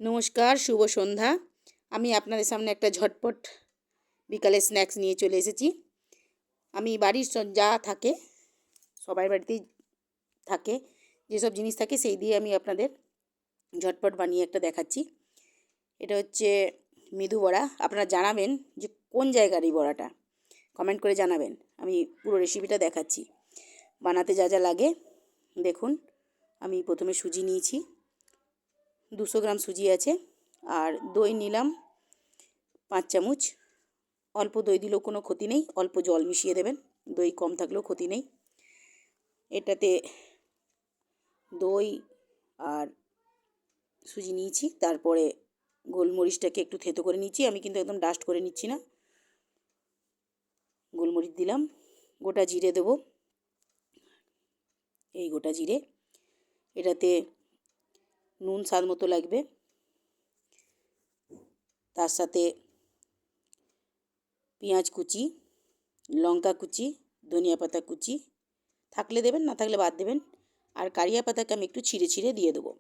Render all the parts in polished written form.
নমস্কার, শুভ সন্ধ্যা। আমি আপনাদের সামনে একটা ঝটপট বিকালের স্ন্যাক্স নিয়ে চলে এসেছি। আমি বাড়ির যা থাকে, সবার বাড়িতেই থাকে, যেসব জিনিস থাকে সেই দিয়ে আমি আপনাদের ঝটপট বানিয়ে একটা দেখাচ্ছি। এটা হচ্ছে মেদু বড়া। আপনারা জানাবেন যে কোন জায়গার এই বড়াটা, কমেন্ট করে জানাবেন। আমি পুরো রেসিপিটা দেখাচ্ছি। বানাতে যা যা লাগে দেখুন। আমি প্রথমে সুজি নিয়েছি, 200 গ্রাম সুজি আছে। আর দই নিলাম 5 চামচ। অল্প দই দিলেও কোনো ক্ষতি নেই, অল্প জল মিশিয়ে দেবেন, দই কম থাকলেও ক্ষতি নেই। এটাতে দই আর সুজি নিয়েছি, তারপরে গোলমরিচটাকে একটু থেতো করে নিচ্ছি। আমি কিন্তু একদম ডাস্ট করে নিচ্ছি না। গোলমরিচ দিলাম, গোটা জিরে দেবো, এই গোটা জিরে। এটাতে নুন স্বাদ মতো লাগবে, তার সাথে পেঁয়াজ কুচি, লঙ্কা কুচি, ধনিয়া পাতা কুচি থাকলে দেবেন, না থাকলে বাদ দেবেন। আর কারিয়া পাতাকে আমি একটু ছিঁড়ে ছিঁড়ে দিয়ে দেবো।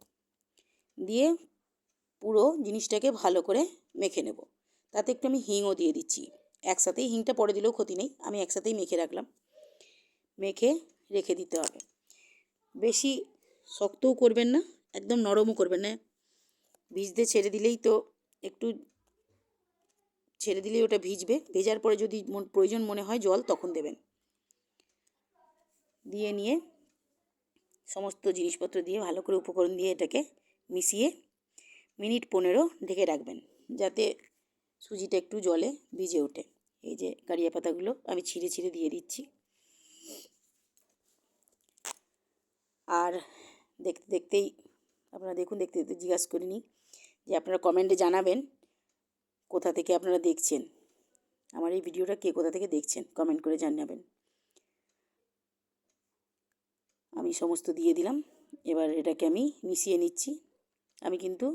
দিয়ে পুরো জিনিসটাকে ভালো করে মেখে নেব। তাতে একটু আমি হিংও দিয়ে দিচ্ছি একসাথেই। হিংটা পরে দিলেও ক্ষতি নেই, আমি একসাথেই মেখে রাখলাম। মেখে রেখে দিতে হবে। বেশি শক্তও করবেন না, একদম নরমও করবেন না। ভিজতে ছেড়ে দিলেই তো, একটু ছেড়ে দিলেই ওটা ভিজবে। ভেজার পরে যদি প্রয়োজন মনে হয় জল, তখন দেবেন। দিয়ে নিয়ে সমস্ত জিনিসপত্র দিয়ে ভালো করে উপকরণ দিয়ে এটাকে মিশিয়ে মিনিট 15 ঢেকে রাখবেন, যাতে সুজিটা একটু জলে ভিজে ওঠে। এই যে কারিয়া পাতাগুলো আমি ছিঁড়ে ছিঁড়ে দিয়ে দিচ্ছি। আর দেখতে দেখতেই আপনারা দেখুন, দেখতে দেখতে জিজ্ঞাসা করে নিই যে আপনারা কমেন্টে জানাবেন কোথা থেকে আপনারা দেখছেন, আমার এই ভিডিওটা কে কোথা থেকে দেখছেন, কমেন্ট করে জানাবেন। আমি সমস্ত দিয়ে দিলাম। এবার এটাকে আমি মিশিয়ে নিচ্ছি। আমি কিন্তু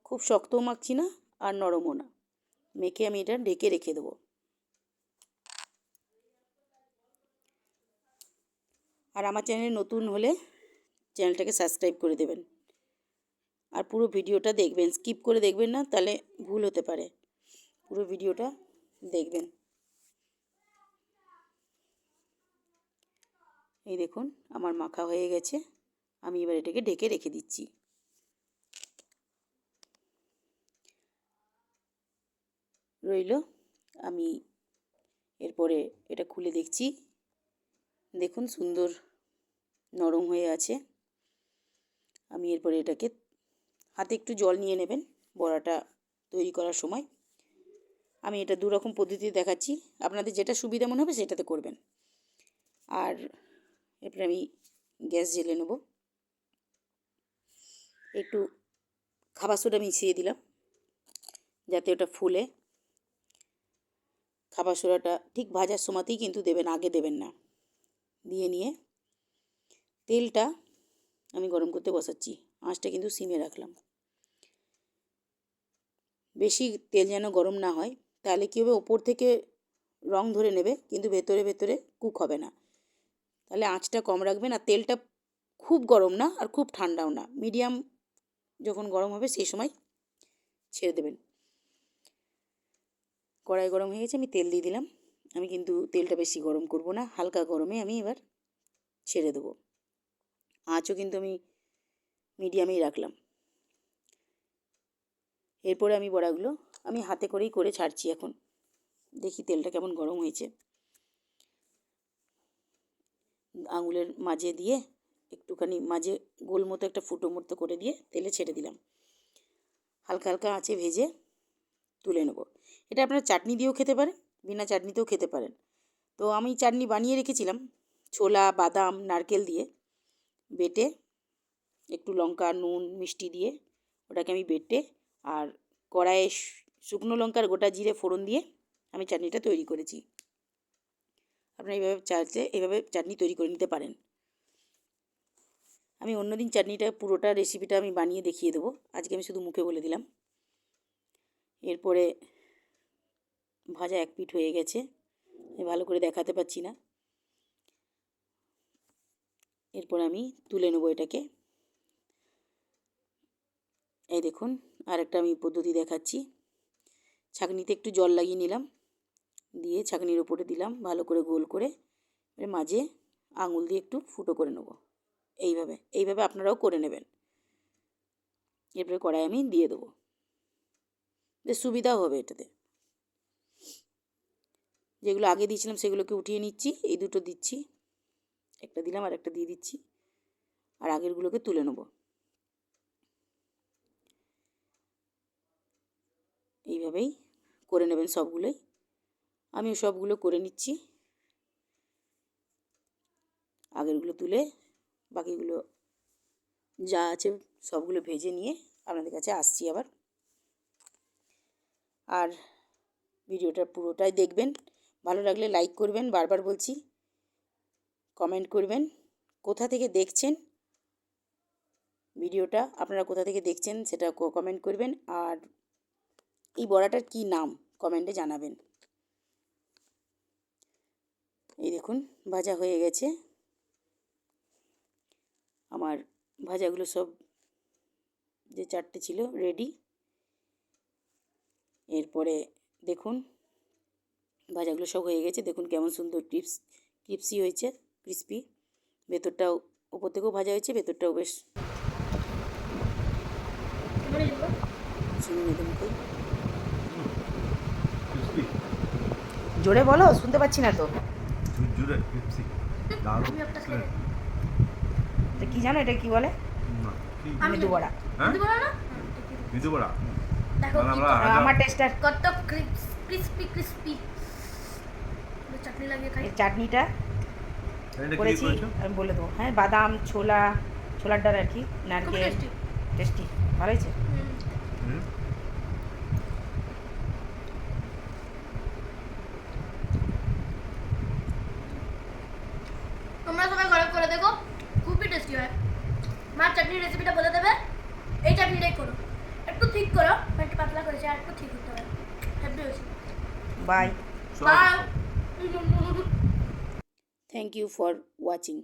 খুব শক্তও মাখছি না আর নরমও না, মেখে আমি এটা ঢেকে রেখে দেবো। আর আমার চ্যানেলে নতুন হলে চ্যানেলটাকে সাবস্ক্রাইব করে দেবেন। আর পুরো ভিডিওটা দেখবেন, স্কিপ করে দেখবেন না, তাহলে ভুল হতে পারে। পুরো ভিডিওটা দেখবেন। এই দেখুন আমার মাখা হয়ে গেছে। আমি এবার এটাকে ঢেকে রেখে দিচ্ছি। রইল। আমি এরপরে এটা খুলে দেখছি। দেখুন সুন্দর নরম হয়ে আছে। আমি এরপরে এটাকে হাতে একটু জল নিয়ে নেবেন বড়াটা তৈরি করার সময়। আমি এটা দু রকম পদ্ধতিতে দেখাচ্ছি, আপনাদের যেটা সুবিধা মনে হবে সেটাতে করবেন। আর এরপরে আমি গ্যাস জ্বেলে নেব। একটু খাবার সোডা মিশিয়ে দিলাম যাতে ওটা ফুলে। খাবার সোডাটা ঠিক ভাজার সময়তেই কিন্তু দেবেন, আগে দেবেন না। দিয়ে নিয়ে তেলটা আমি গরম করতে বসাচ্ছি, আঁচটা কিন্তু সিমে রাখলাম। বেশি তেল যেন গরম না হয়, তাহলে কী হবে, ওপর থেকে রং ধরে নেবে কিন্তু ভেতরে ভেতরে কুক হবে না। তাহলে আঁচটা কম রাখবেন। আর তেলটা খুব গরম না আর খুব ঠান্ডাও না, মিডিয়াম যখন গরম হবে সেই সময় ছেড়ে দেবেন। কড়াই গরম হয়ে গেছে, আমি তেল দিয়ে দিলাম। আমি কিন্তু তেলটা বেশি গরম করব না, হালকা গরমে আমি এবার ছেড়ে দেবো। আঁচও কিন্তু আমি মিডিয়ামেই রাখলাম। এরপরে আমি বড়াগুলো আমি হাতে করেই করে ছাড়ছি। এখন দেখি তেলটা কেমন গরম হয়েছে। আঙুলের মাঝে দিয়ে একটুখানি মাঝে গোল মতো একটা ফুটো মতো করে দিয়ে তেলে ছেড়ে দিলাম। হালকা হালকা আঁচে ভেজে তুলে নেব। এটা আপনারা চাটনি দিয়েও খেতে পারেন, বিনা চাটনিতেও খেতে পারেন। তো আমি চাটনি বানিয়ে রেখেছিলাম ছোলা, বাদাম, নারকেল দিয়ে বেটে, একটু লঙ্কা, নুন, মিষ্টি দিয়ে ওটাকে আমি বেটে আর কড়াইয়ে শুকনো লঙ্কার গোটা জিরে ফোড়ন দিয়ে আমি চাটনিটা তৈরি করেছি। আপনারা এইভাবে চাইলে এভাবে চাটনি তৈরি করে নিতে পারেন। আমি অন্যদিন চাটনিটা পুরোটা রেসিপিটা আমি বানিয়ে দেখিয়ে দেবো, আজকে আমি শুধু মুখে বলে দিলাম। এরপরে ভাজা এক পিঠ হয়ে গেছে, আমি ভালো করে দেখাতে পাচ্ছি না। এরপর আমি তুলে নেবো এটাকে। এই দেখুন আরেকটা আমি পদ্ধতি দেখাচ্ছি। ছাঁকনিতে একটু জল লাগিয়ে নিলাম, দিয়ে ছাঁকনির উপরে দিলাম ভালো করে গোল করে, এর মাঝে আঙুল দিয়ে একটু ফুটো করে নেব। এইভাবে আপনারাও করে নেবেন। এরপরে কড়াই আমি দিয়ে দেবো, বেশ সুবিধাও হবে এটাতে। যেগুলো আগে দিয়েছিলাম সেগুলোকে উঠিয়ে নিচ্ছি, এই দুটো দিচ্ছি, একটা দিলাম আর একটা দিয়ে দিচ্ছি, আর আগেরগুলোকে তুলে নেব। এইভাবেই করে নেবেন সবগুলোই। আমিও সবগুলো করে নিচ্ছি, আগেরগুলো তুলে বাকিগুলো যা আছে সবগুলো ভেজে নিয়ে আপনাদের কাছে আসছি আবার। আর ভিডিওটা পুরোটাই দেখবেন, ভালো লাগলে লাইক করবেন, বারবার বলছি, কমেন্ট করবেন কোথা থেকে দেখছেন ভিডিওটা, আপনারা কোথা থেকে দেখছেন সেটা কমেন্ট করবেন। আর এই বড়াটার কি নাম কমেন্টে জানাবেন। এই দেখুন ভাজা হয়ে গেছে আমার, ভাজাগুলো সব যে 4টে ছিল রেডি। এরপরে দেখুন ভাজাগুলো সব হয়ে গেছে, দেখুন কেমন সুন্দর ক্রিপসি হয়েছে, ক্রিস্পি। ভেতরটাও উপর থেকেও ভাজা হয়েছে, ভেতরটাও বেশ জোরে বলো, শুনতে পাচ্ছি না তো। কি জানো এটা কি বলে? মৃদু বড়া। আমার টেস্টটা কত ক্রিস্পি ক্রিস্পি। চাটনি লাগিয়ে খাই। এই চাটনিটা করেছি আমি বলে দেবো। হ্যাঁ, বাদাম, ছোলার ডাল আর কি, নারকেল, টেস্টি, ভালো হয়েছে। তোমরা সবাই ঘরে করে দেখো, খুবই টেস্টি হয়। মা চাটনির রেসিপিটা বলে দেবে, এই চাটনিটাই করো, একটু ঠিক করো, একটু পাতলা করেছে, আর একটু ঠিক করতে হবে। হ্যাপি হয়েছে। Bye. Bye. Thank you for watching.